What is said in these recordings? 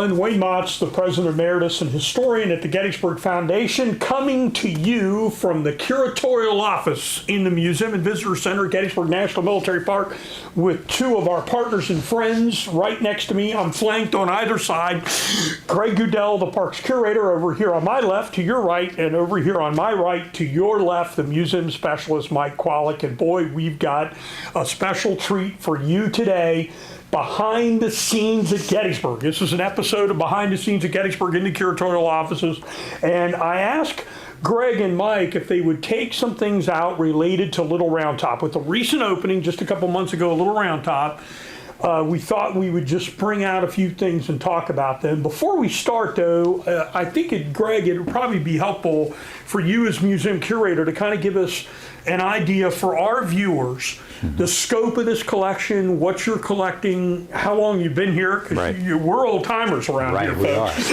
everyone. Wayne Motts, the President Emeritus and historian at the Gettysburg Foundation, coming to you from the curatorial office in the Museum and Visitor Center at Gettysburg National Military Park with two of our partners and friends right next to me. I'm flanked on either side. Greg Goodell, the park's curator, over here on my left to your right, and over here on my right to your left, the museum specialist, Mike Kwolek. And boy, we've got a special treat for you today. Behind the scenes at Gettysburg. This is an episode of Behind the Scenes at Gettysburg in the curatorial offices. And I asked Greg and Mike if they would take some things out related to Little Round Top. With the recent opening just a couple months ago, Little Round Top, we thought we would just bring out a few things and talk about them. Before we start, though, I think, Greg, it would probably be helpful for you as museum curator to kind of give us an idea for our viewers, the scope of this collection, what you're collecting, how long you've been here, because we're old timers around here, folks.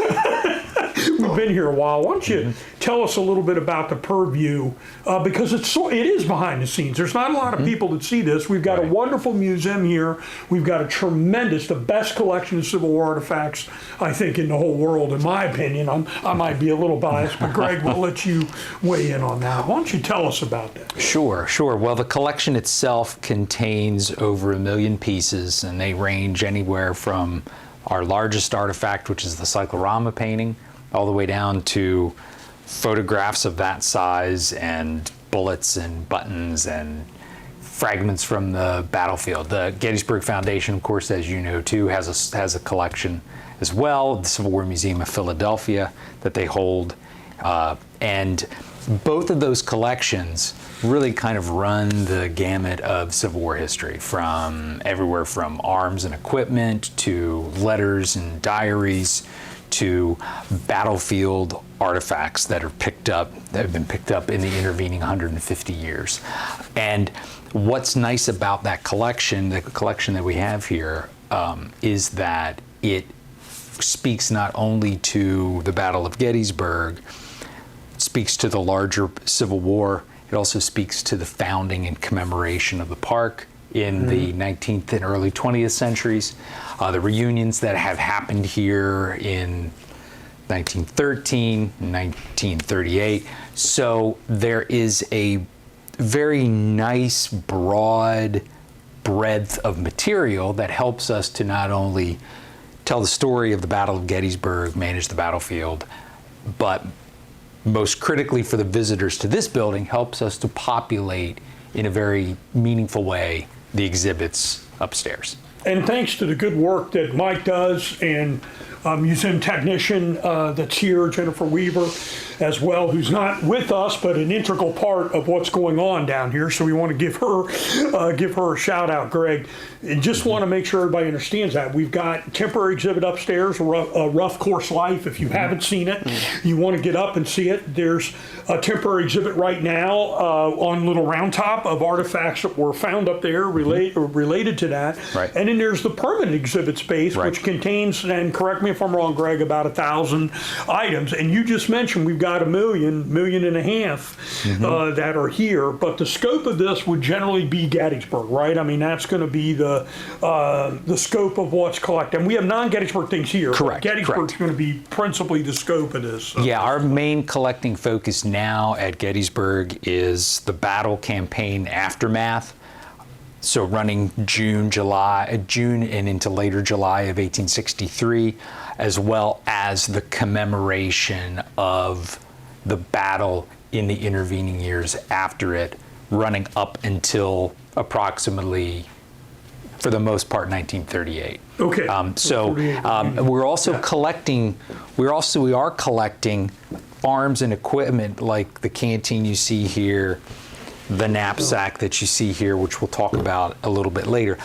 We've been here a while. Why don't you tell us a little bit about the purview, because it is behind the scenes. There's not a lot of people that see this. We've got a wonderful museum here. We've got a tremendous, the best collection of Civil War artifacts, I think, in the whole world, in my opinion. I might be a little biased, but Greg, we'll let you weigh in on that. Why don't you tell us about that? Sure. Well, the collection itself contains over 1 million pieces, and they range anywhere from our largest artifact, which is the cyclorama painting, all the way down to photographs of that size and bullets and buttons and fragments from the battlefield. The Gettysburg Foundation, of course, as you know too, has a collection as well, the Civil War Museum of Philadelphia, that they hold. And both of those collections really kind of run the gamut of Civil War history, from everywhere from arms and equipment to letters and diaries to battlefield artifacts that have been picked up in the intervening 150 years. And what's nice about that collection, the collection that we have here, is that it speaks not only to the Battle of Gettysburg, it speaks to the larger Civil War, it also speaks to the founding and commemoration of the park in the 19th and early 20th centuries, the reunions that have happened here in 1913, 1938. So there is a very nice, broad breadth of material that helps us to not only tell the story of the Battle of Gettysburg, manage the battlefield, but most critically for the visitors to this building, helps us to populate in a very meaningful way the exhibits upstairs. And thanks to the good work that Mike does and museum technician that's here, Jennifer Weaver, as well, who's not with us, but an integral part of what's going on down here. So we want to give her a shout out, Greg. And just want to make sure everybody understands that. We've got temporary exhibit upstairs, a rough course life. If you haven't seen it, you want to get up and see it. There's a temporary exhibit right now on Little Round Top of artifacts that were found up there related to that. Right. And then there's the permanent exhibit space, which contains, and correct me if I'm wrong, Greg, about 1,000 items. And you just mentioned we've got 1.5 million that are here. But the scope of this would generally be Gettysburg, right? I mean, that's going to be the scope of what's collected. And we have non-Gettysburg things here. Correct. Gettysburg's going to be principally the scope of this. Yeah, our main collecting focus now at Gettysburg is the battle campaign aftermath. So running June and into later July of 1863, as well as the commemoration of the battle in the intervening years after it, running up until approximately, for the most part, 1938. Okay. We're also collecting. We are collecting arms and equipment like the canteen you see here, the knapsack that you see here, which we'll talk about a little bit later,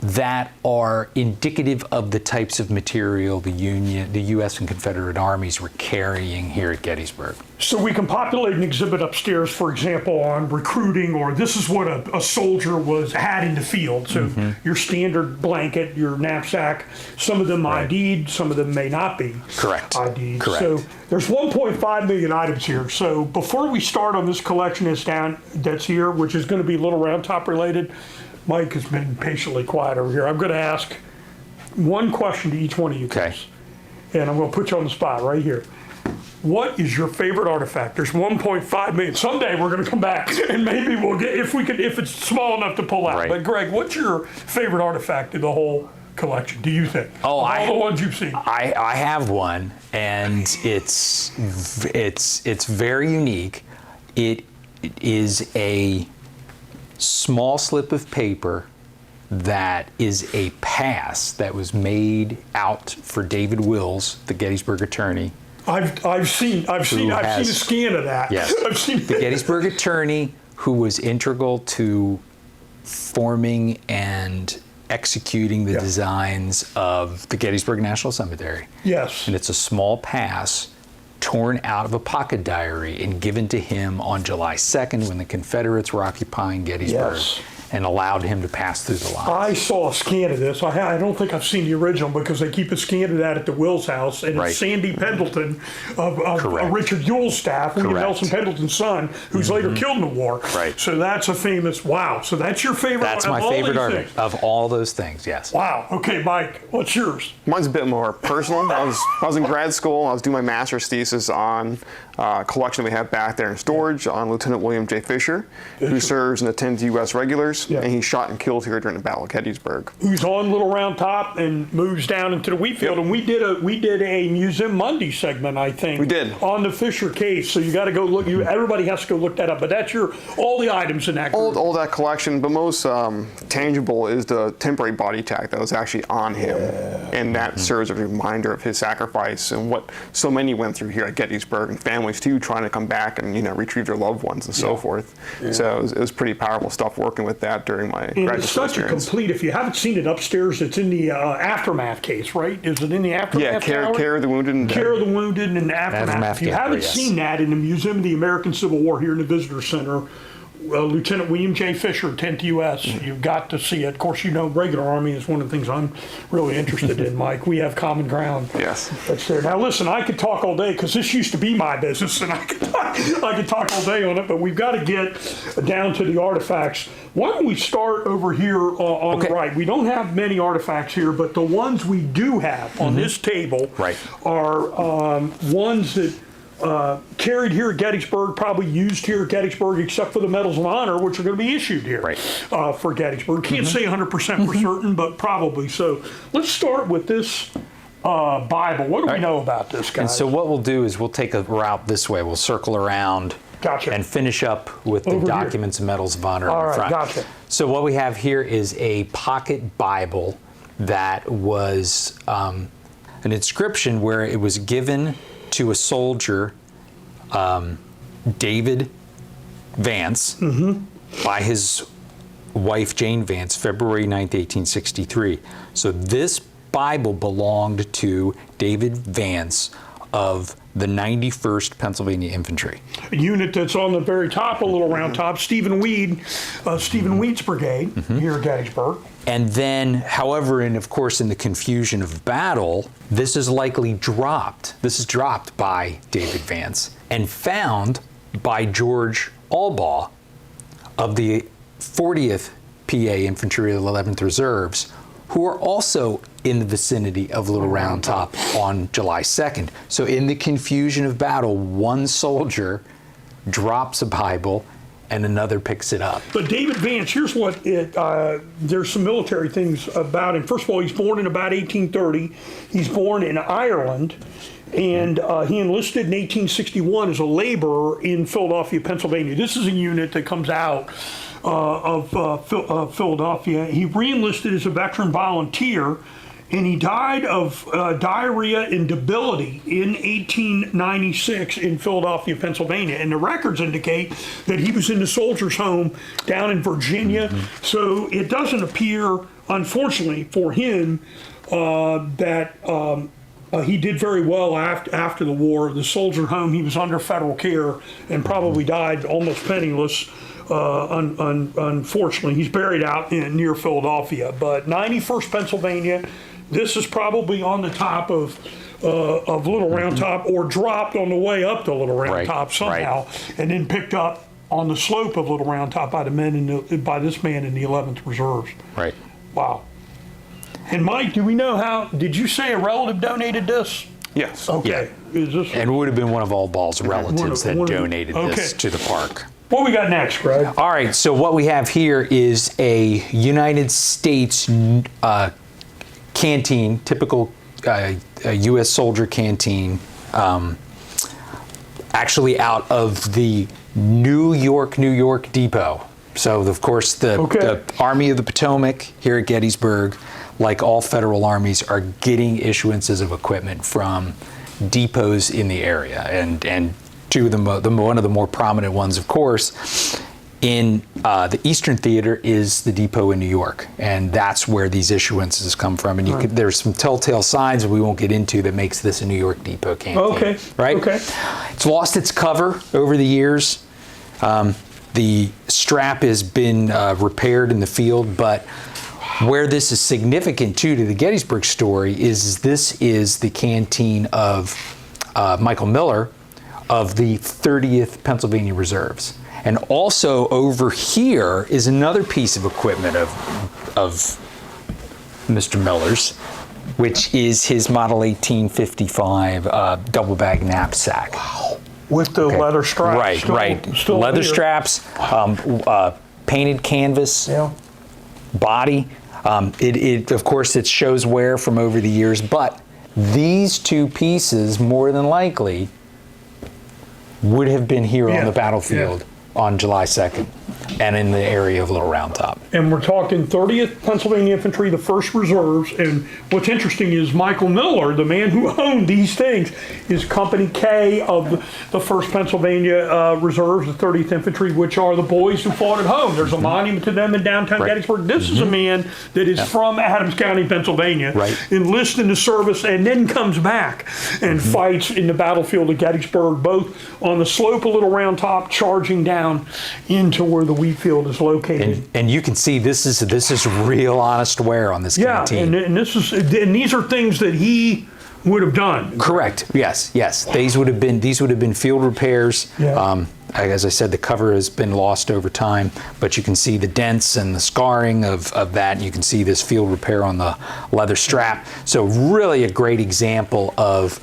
that are indicative of the types of material the U.S. and Confederate armies were carrying here at Gettysburg. So we can populate an exhibit upstairs, for example, on recruiting, or this is what a soldier had in the field. So your standard blanket, your knapsack, some of them ID'd, some of them may not be ID'd. Correct. So there's 1.5 million items here. So before we start on this collection that's here, which is going to be Little Round Top related, Mike has been patiently quiet over here. I'm going to ask one question to each one of you guys. and I'm going to put you on the spot right here. What is your favorite artifact? There's 1.5 million. Someday we're going to come back and maybe we'll get, if it's small enough to pull out. Right. But Greg, what's your favorite artifact in the whole collection, do you think? Oh, all the ones you've seen. I have one, and it's very unique. It is a small slip of paper that is a pass that was made out for David Wills, the Gettysburg attorney. I've seen a scan of that. Yes. I've seen the Gettysburg attorney who was integral to forming and executing the designs of the Gettysburg National Cemetery. Yes. And it's a small pass torn out of a pocket diary and given to him on July 2nd when the Confederates were occupying Gettysburg. Yes. And allowed him to pass through the lines. I saw a scan of this. I don't think I've seen the original because they keep a scan of that at the Wills house. And it's Sandy Pendleton of Richard Ewell's staff, William Nelson Pendleton's son, who's later killed in the war. Right. So that's a famous, wow. So that's your favorite? That's my favorite artifact of all those things, yes. Wow. Okay, Mike, what's yours? Mine's a bit more personal. I was in grad school. I was doing my master's thesis on a collection we have back there in storage on Lieutenant William J. Fisher, who serves in the 10th U.S. Regulars, and he's shot and killed here during the Battle of Gettysburg. Who's on Little Round Top and moves down into the wheat field, and we did a Museum Monday segment, I think. We did. On the Fisher case, so you got to go look. Everybody has to go look that up. But that's all the items in that group. All that collection, but most tangible is the temporary body tag that was actually on him, and that serves as a reminder of his sacrifice and what so many went through here at Gettysburg, and families too, trying to come back and retrieve their loved ones and so forth. So it was pretty powerful stuff working with that during my graduate it's such experience. a complete. If you haven't seen it upstairs, it's in the aftermath case, right? Is it in the aftermath? Yeah, care of the wounded. And Care of the Wounded and Aftermath. If you haven't yes. seen that in the Museum of the American Civil War here in the Visitor Center, Lieutenant William J. Fisher, 10th U.S., you've got to see it. Of course, regular Army is one of the things I'm really interested in, Mike. We have common ground. Yes. That's there. Now, listen, I could talk all day because this used to be my business, and I could talk all day on it, but we've got to get down to the artifacts. Why don't we start over here on the right? We don't have many artifacts here, but the ones we do have on this table are ones that carried here at Gettysburg, probably used here at Gettysburg, except for the Medals of Honor, which are going to be issued here for Gettysburg. Can't say 100% for certain, but probably. So let's start with this Bible. What do we know about this, guys? And so what we'll do is we'll take a route this way. We'll circle around and finish up with the documents and Medals of Honor in front. Gotcha. So what we have here is a pocket Bible that was an inscription where it was given to a soldier, David Vance, by his wife Jane Vance, February 9th, 1863. So this Bible belonged to David Vance of the 91st Pennsylvania Infantry. A unit that's on the very top, a little round top, Stephen Weed's brigade here at Gettysburg. And then, however, of course, in the confusion of battle, this is likely dropped. This is dropped by David Vance and found by George Albaugh of the 40th PA Infantry of the 11th Reserves, who are also in the vicinity of Little Round Top on July 2nd. So in the confusion of battle, one soldier drops a Bible and another picks it up. But David Vance, here's what there's some military things about him. First of all, he's born in about 1830. He's born in Ireland, and he enlisted in 1861 as a laborer in Philadelphia, Pennsylvania. This is a unit that comes out of Philadelphia. He re-enlisted as a veteran volunteer, and he died of diarrhea and debility in 1896 in Philadelphia, Pennsylvania. And the records indicate that he was in the soldiers' home down in Virginia. So it doesn't appear, unfortunately for him, that he did very well after the war. The soldier home, he was under federal care and probably died almost penniless. Unfortunately, he's buried out near Philadelphia. But 91st Pennsylvania, this is probably on the top of Little Round Top, or dropped on the way up to Little Round Top somehow, and then picked up on the slope of Little Round Top by by this man in the 11th Reserves. Right. Wow. And Mike, do we know how? Did you say a relative donated this? Yes. Okay. Is this And would have been one of Aldball's relatives that one of- donated this to the park. what we got next, Greg? All right, so what we have here is a United States canteen, typical U.S. soldier canteen, actually out of the New York depot. So, of course, the Army of the Potomac here at Gettysburg, like all federal armies, are getting issuances of equipment from depots in the area. And two of them, one of the more prominent ones, of course, in the Eastern Theater is the depot in New York, and that's where these issuances come from. And there's some telltale signs we won't get into that makes this a New York depot canteen. Okay. Right? Okay. It's lost its cover over the years. The strap has been repaired in the field, but where this is significant too to the Gettysburg story is this is the canteen of Michael Miller of the 30th Pennsylvania Reserves. And also over here is another piece of equipment of Mr. Miller's, which is his Model 1855 double bag knapsack. Wow. With the leather straps. Right. Leather straps, painted canvas, body. It of course it shows wear from over the years, but these two pieces more than likely would have been here on the battlefield on July 2nd and in the area of Little Round Top. And we're talking 30th Pennsylvania Infantry, the 1st Reserves. And what's interesting is Michael Miller, the man who owned these things, is Company K of the 1st Pennsylvania Reserves, the 30th Infantry, which are the boys who fought at home. There's a monument to them in downtown Gettysburg. This is a man that is from Adams County, Pennsylvania, enlists in the service, and then comes back and fights in the battlefield of Gettysburg, both on the slope of Little Round Top, charging down into where the wheat field is located. And you can see this is real honest wear on this canteen. And these are things that he would have done. Correct. Yes. These would have been field repairs. As I said, the cover has been lost over time, but you can see the dents and the scarring of that. And you can see this field repair on the leather strap. So really a great example of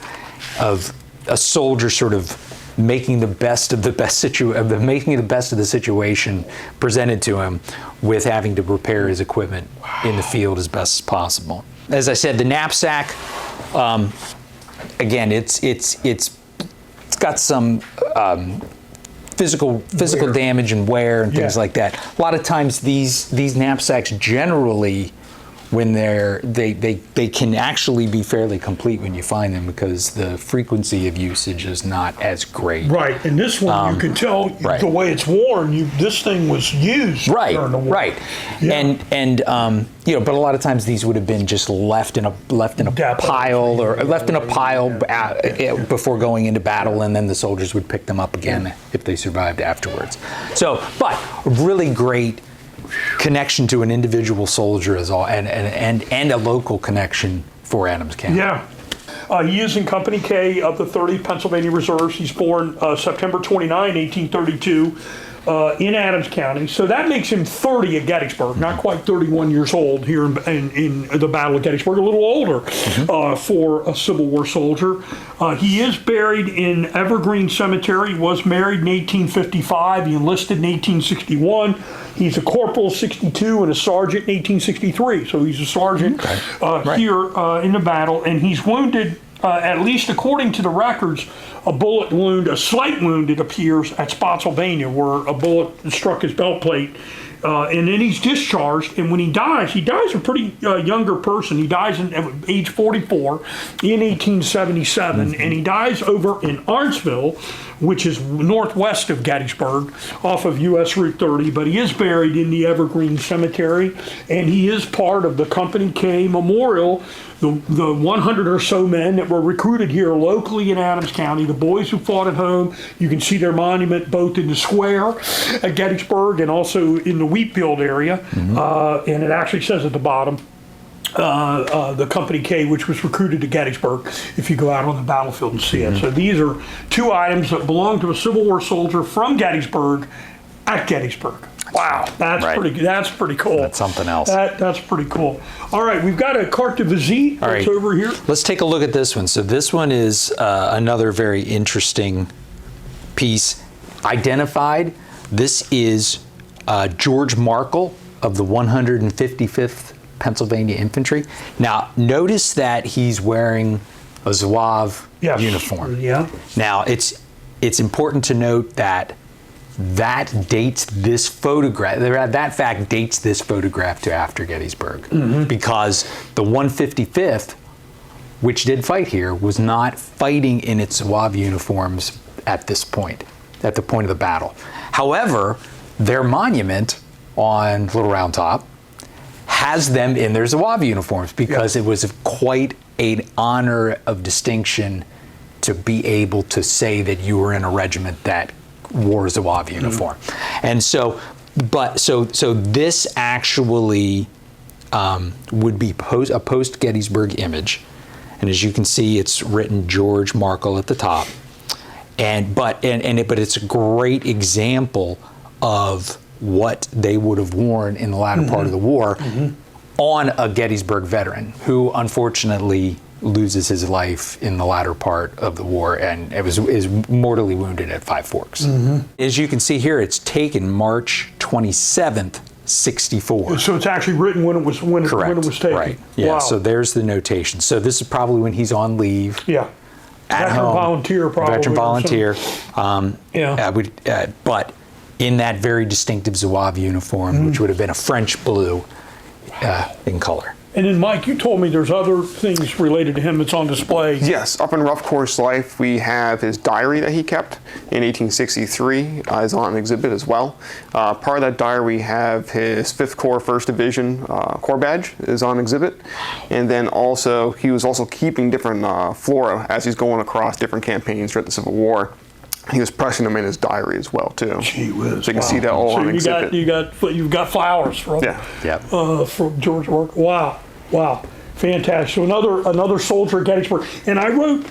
a soldier sort of making the best of the situation presented to him with having to repair his equipment in the field as best as possible. As I said, the knapsack, again, it's got some physical damage and wear and things like that. A lot of times these knapsacks generally, when they can actually be fairly complete when you find them because the frequency of usage is not as great. Right, and this one you can tell the way it's worn. This thing was used during the war. Right. And but a lot of times these would have been just left in a pile before going into battle, and then the soldiers would pick them up again if they survived afterwards. So, but really great connection to an individual soldier is all, and a local connection for Adams County. He is in Company K of the 30th Pennsylvania Reserves. He's born September 29, 1832, in Adams County. So that makes him 30 at Gettysburg, not quite 31 years old here in the Battle of Gettysburg, a little older for a Civil War soldier. He is buried in Evergreen Cemetery. He was married in 1855. He enlisted in 1861. He's a corporal 62 and a sergeant in 1863. So he's a sergeant here in the battle, and he's wounded, at least according to the records, a slight wound, it appears, at Spotsylvania, where a bullet struck his belt plate. And then he's discharged, and when he dies a pretty younger person. He dies at age 44 in 1877, and he dies over in Arntsville, which is northwest of Gettysburg, off of U.S. Route 30, but he is buried in the Evergreen Cemetery, and he is part of the Company K Memorial, the 100 or so men that were recruited here locally in Adams County, the boys who fought at home. You can see their monument both in the square at Gettysburg and also in the wheat field area, and it actually says at the bottom, the Company K, which was recruited to Gettysburg, if you go out on the battlefield and see it. So these are two items that belong to a Civil War soldier from Gettysburg at Gettysburg. Wow, that's Right. pretty. That's pretty cool. That's something else. That's pretty cool. All right, we've got a carte de visite All that's right. over here. Let's take a look at this one. So this one is another very interesting piece. Identified. This is George Markle of the 155th Pennsylvania Infantry. Now, notice that he's wearing a Zouave Yes. uniform. Yeah. Now, it's important to note that dates this photograph. That fact dates this photograph to after Gettysburg, because the 155th, which did fight here, was not fighting in its Zouave uniforms at this point, at the point of the battle. However, their monument on Little Round Top has them in their Zouave uniforms, because it was quite an honor of distinction to be able to say that you were in a regiment that wore a Zouave uniform. And so, so this actually would be a post-Gettysburg image. And as you can see, it's written George Markle at the top. But it's a great example of what they would have worn in the latter part of the war on a Gettysburg veteran who unfortunately loses his life in the latter part of the war and is mortally wounded at Five Forks. As you can see here, it's taken March 27th, 64. So it's actually written when it was taken. Right. Yeah. Wow. So there's the notation. So this is probably when he's on leave. Yeah. At Veteran home. volunteer, probably. Veteran or volunteer. Yeah. But in that very distinctive Zouave uniform, which would have been a French blue in color. And then, Mike, you told me there's other things related to him that's on display. Yes, up in Rough Course Life, we have his diary that he kept in 1863 is on exhibit as well. Part of that diary, we have his 5th Corps 1st Division Corps badge is on exhibit. And then also, he was also keeping different flora as he's going across different campaigns throughout the Civil War. He was pressing them in his diary as well, too. Gee whiz. So you can see that all on exhibit. You've got flowers from, from George Markle. Wow. Fantastic. So another soldier at Gettysburg. And I wrote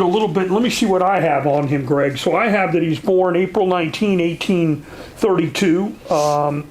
a little bit. Let me see what I have on him, Greg. So I have that he's born April 19, 1832.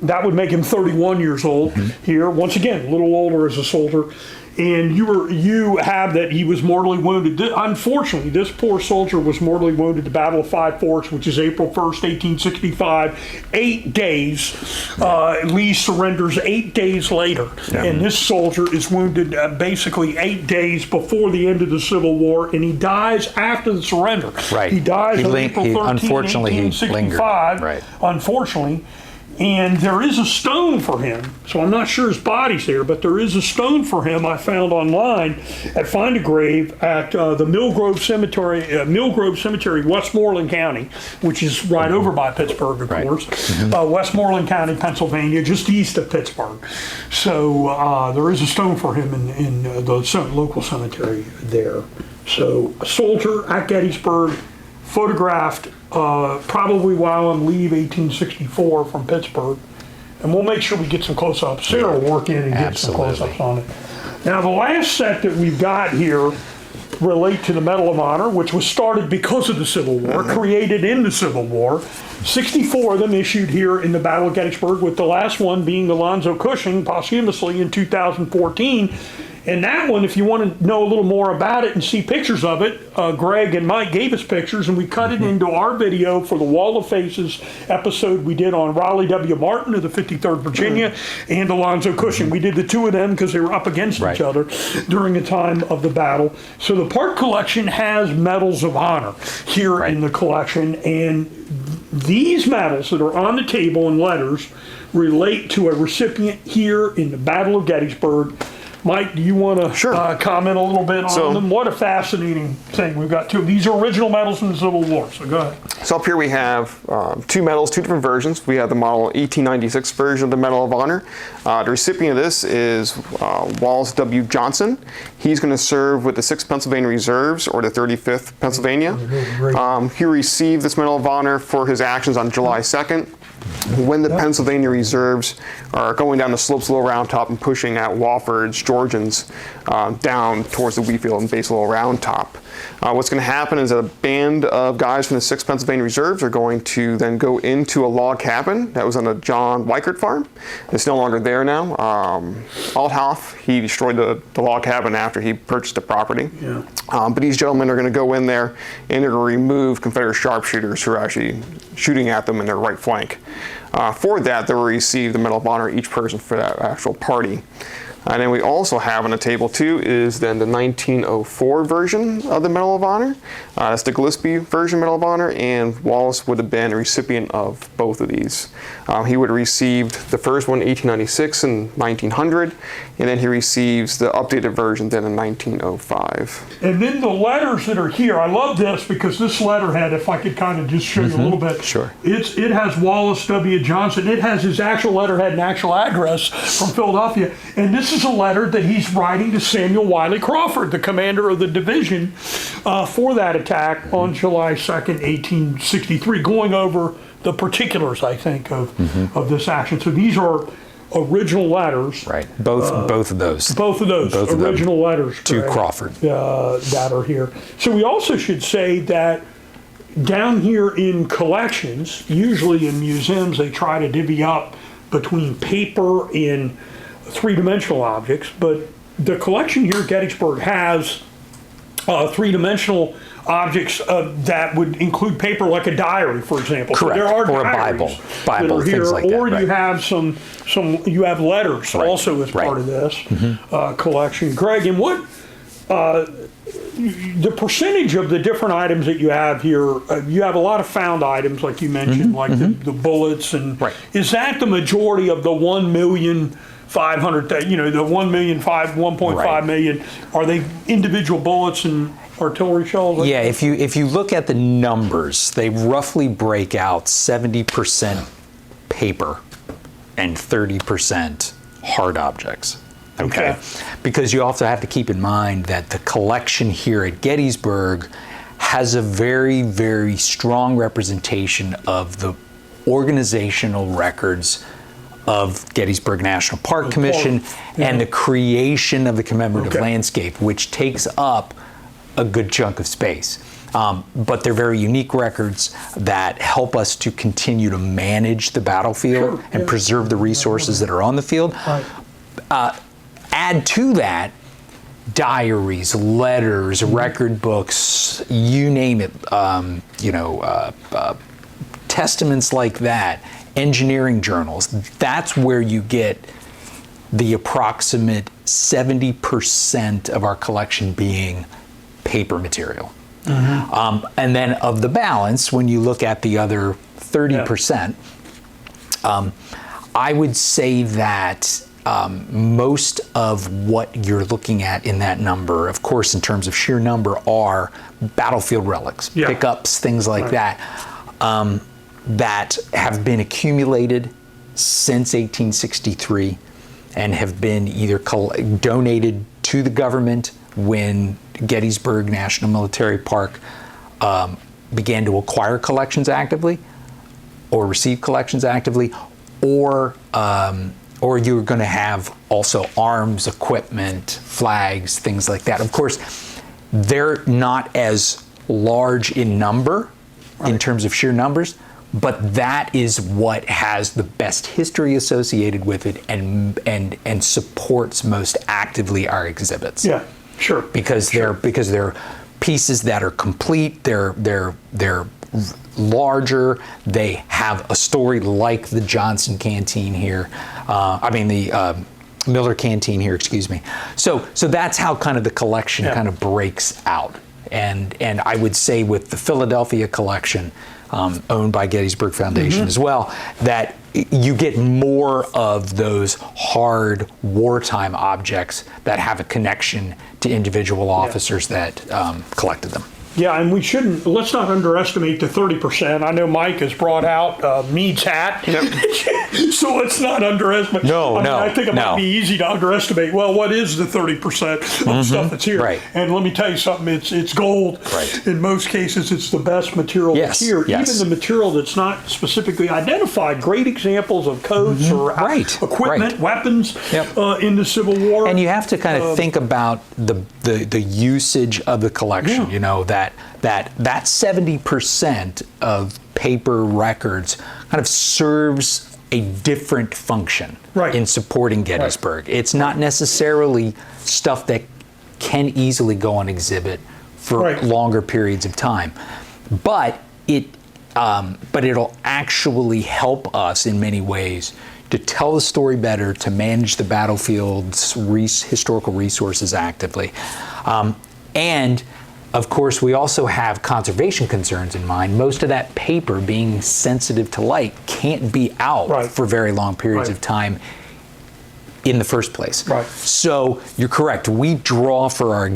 That would make him 31 years old here. Once again, a little older as a soldier. And you have that he was mortally wounded. Unfortunately, this poor soldier was mortally wounded at the Battle of Five Forks, which is April 1st, 1865. 8 days. Lee surrenders 8 days later. Yeah. And this soldier is wounded basically 8 days before the end of the Civil War, and he dies after the surrender. Right. He dies on April 13, unfortunately, 1865. Right. Unfortunately. And there is a stone for him. So I'm not sure his body's there, but there is a stone for him I found online at Find a Grave at the Millgrove Cemetery, Westmoreland County, which is right over by Pittsburgh, of course. Westmoreland County, Pennsylvania, just east of Pittsburgh. So there is a stone for him in the local cemetery there. So a soldier at Gettysburg, photographed probably while on leave 1864 from Pittsburgh. And we'll make sure we get some close-ups. Sarah will work in and get some close-ups on it. Now, the last set that we've got here relate to the Medal of Honor, which was started because of the Civil War, created in the Civil War. 64 of them issued here in the Battle of Gettysburg, with the last one being Alonzo Cushing posthumously in 2014. And that one, if you want to know a little more about it and see pictures of it, Greg and Mike gave us pictures, and we cut it into our video for the Wall of Faces episode we did on Raleigh W. Martin of the 53rd Virginia and Alonzo Cushing. We did the two of them because they were up against each other during the time of the battle. So the Park collection has medals of honor here in the collection, and these medals that are on the table in letters relate to a recipient here in the Battle of Gettysburg. Mike, do you want to comment a little bit on them? What a fascinating thing. We've got two. These are original medals from the Civil War, so go ahead. So up here we have two medals, two different versions. We have the model 1896 version of the Medal of Honor. The recipient of this is Wallace W. Johnson. He's going to serve with the 6th Pennsylvania Reserves, or the 35th Pennsylvania. He received this Medal of Honor for his actions on July 2nd. When the Pennsylvania Reserves are going down the slopes of Little Round Top and pushing at Wofford's, Georgians, down towards the Wheatfield and base of Little Round Top. What's going to happen is that a band of guys from the 6th Pennsylvania Pennsylvania reserves are going to then go into a log cabin that was on a John Weichert farm. It's no longer there now. Althoff, he destroyed the log cabin after he purchased the property. Yeah. But these gentlemen are going to go in there and they're going to remove Confederate sharpshooters who are actually shooting at them in their right flank. For that, they will receive the Medal of Honor, each person for that actual party. And then we also have on the table too is then the 1904 version of the Medal of Honor. That's the Gillespie version Medal of Honor, and Wallace would have been a recipient of both of these. He would have received the first one in 1896 and 1900, and then he receives the updated version then in 1905. And then the letters that are here, I love this because this letterhead, if I could kind of just show you a little bit. Sure. It has Wallace W. Johnson. It has his actual letterhead and actual address from Philadelphia. And this is a letter that he's writing to Samuel Wiley Crawford, the commander of the division, for that attack on July 2nd, 1863, going over the particulars, I think, of this action. So these are original letters. Right. Both of those. Both of those original letters to correct, Crawford that are here. So we also should say that down here in collections, usually in museums, they try to divvy up between paper and three-dimensional objects, but the collection here at Gettysburg has three-dimensional objects that would include paper, like a diary, for example. Correct. So there are or a diaries Bible, that are here, things like that. or right. you have some you have letters also as part of this collection. Greg, and what the percentage of the different items that you have here? You have a lot of found items, like you mentioned, like the bullets, and is that the majority of the 1,500,000? You know, the 1.5 million. Are they individual bullets and artillery shells? Yeah, if you look at the numbers, they roughly break out 70% paper and 30% hard objects. Okay. Because you also have to keep in mind that the collection here at Gettysburg has a very, very strong representation of the organizational records of Gettysburg National Park Commission and the creation of the commemorative landscape, which takes up a good chunk of space. But they're very unique records that help us to continue to manage the battlefield and preserve the resources that are on the field. Add to that diaries, letters, record books, you name it, testaments like that, engineering journals. That's where you get the approximate 70% of our collection being paper material. And then of the balance, when you look at the other 30%, I would say that most of what you're looking at in that number, of course, in terms of sheer number, are battlefield relics, pickups, things like that, that have been accumulated since 1863 and have been either donated to the government when Gettysburg National Military Park began to acquire collections actively or receive collections actively, or you're going to have also arms, equipment, flags, things like that. Of course, they're not as large in number in terms of sheer numbers, but that is what has the best history associated with it and supports most actively our exhibits. Yeah, sure. Because they're pieces that are complete. They're larger. They have a story like the Johnson Canteen here. The Miller Canteen here. Excuse me. So that's how kind of the collection kind of breaks out. And I would say with the Philadelphia collection, owned by Gettysburg Foundation as well, that you get more of those hard wartime objects that have a connection to individual officers that collected them. Yeah, and let's not underestimate the 30%. I know Mike has brought out Meade's hat, so let's not underestimate. I think it might be easy to underestimate. Well, what is the 30% of stuff that's here? Right. And let me tell you something, it's gold. Right. In most cases, it's the best material that's here. Even the material that's not specifically identified, great examples of coats or equipment, weapons in the Civil War. And you have to kind of think about the usage of the collection, that that 70% of paper records kind of serves a different function in supporting Gettysburg. It's not necessarily stuff that can easily go on exhibit for longer periods of time, but it'll actually help us in many ways to tell the story better, to manage the battlefield's historical resources actively. And of course, we also have conservation concerns in mind. Most of that paper, being sensitive to light, can't be out for very long periods of time in the first place. So you're correct. We draw for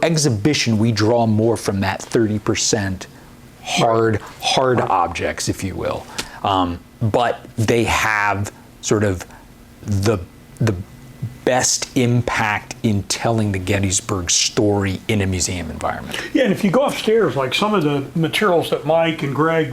exhibition, we draw more from that 30% hard objects, if you will. But they have sort of the best impact in telling the Gettysburg story in a museum environment. Yeah, and if you go upstairs, like some of the materials that Mike and Greg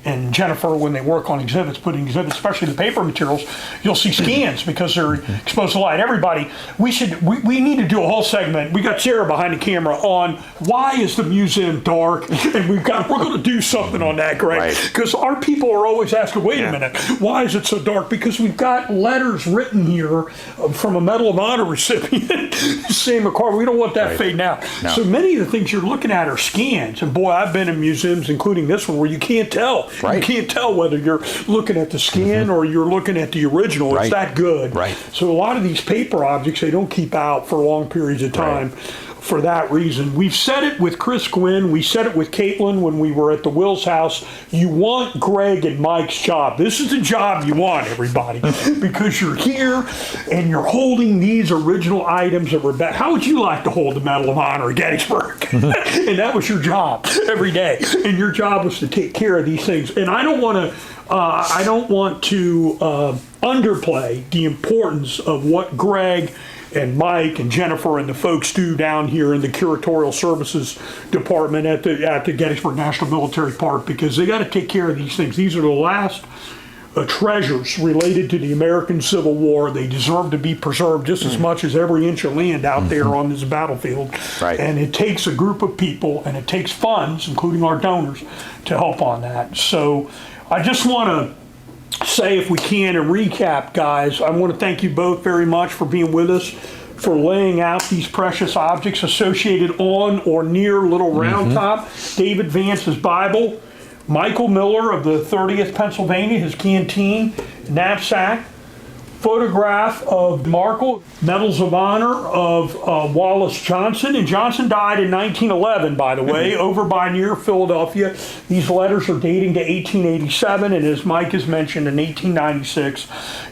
and Jennifer, when they work on exhibits, putting exhibits, especially the paper materials, you'll see scans because they're exposed to light. Everybody, we need to do a whole segment. We got Sarah behind the camera on why is the museum dark, and we're going to do something on that, Greg, because our people are always asking, wait a minute, why is it so dark? Because we've got letters written here from a Medal of Honor recipient, Sam McCarver. We don't want that fading out. No. So many of the things you're looking at are scans. And boy, I've been in museums, including this one, where you can't tell. You can't tell whether you're looking at the scan or you're looking at the original. It's that good. So a lot of these paper objects, they don't keep out for long periods of time. For that reason. We've said it with Chris Gwynn, we said it with Caitlin when we were at the Wills house. You want Greg and Mike's job. This is the job you want, everybody, because you're here and you're holding these original items that were back. How would you like to hold the Medal of Honor at Gettysburg? And that was your job every day. And your job was to take care of these things. And I don't want to underplay the importance of what Greg and Mike and Jennifer and the folks do down here in the curatorial services department at the Gettysburg National Military Park, because they got to take care of these things. These are the last treasures related to the American Civil War. They deserve to be preserved just as much as every inch of land out there on this battlefield. And it takes a group of people and it takes funds, including our donors, to help on that. So I just want to say, if we can, and recap, guys, I want to thank you both very much for being with us, for laying out these precious objects associated on or near Little Round Top. David Vance's Bible, Michael Miller of the 30th Pennsylvania, his canteen, knapsack, photograph of Markle, Medals of Honor of Wallace Johnson. And Johnson died in 1911, by the way, over by near Philadelphia. These letters are dating to 1887, and as Mike has mentioned, in 1896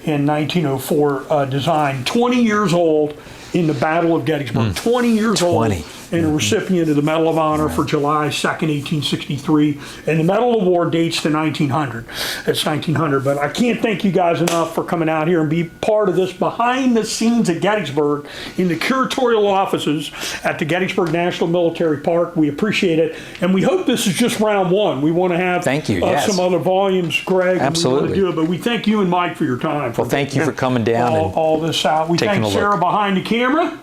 and 1904 design. 20 years old in the Battle of Gettysburg. 20 years old. And a recipient of the Medal of Honor for July 2nd, 1863. And the Medal Award dates to 1900. It's 1900. But I can't thank you guys enough for coming out here and be part of this behind the scenes at Gettysburg in the curatorial offices at the Gettysburg National Military Park. We appreciate it. And we hope this is just round one. We want to have some other volumes, Greg. Absolutely. And we want to do it. But we thank you and Mike for your time. Well, thank you for coming down all this out. We thank Sarah behind the camera.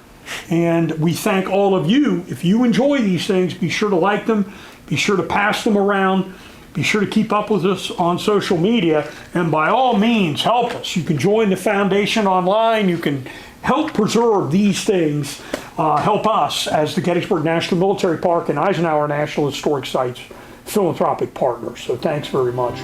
And we thank all of you. If you enjoy these things, be sure to like them, be sure to pass them around, be sure to keep up with us on social media, and by all means, help us. You can join the foundation online. You can help preserve these things, help us as the Gettysburg National Military Park and Eisenhower National Historic Sites philanthropic partners. So thanks very much.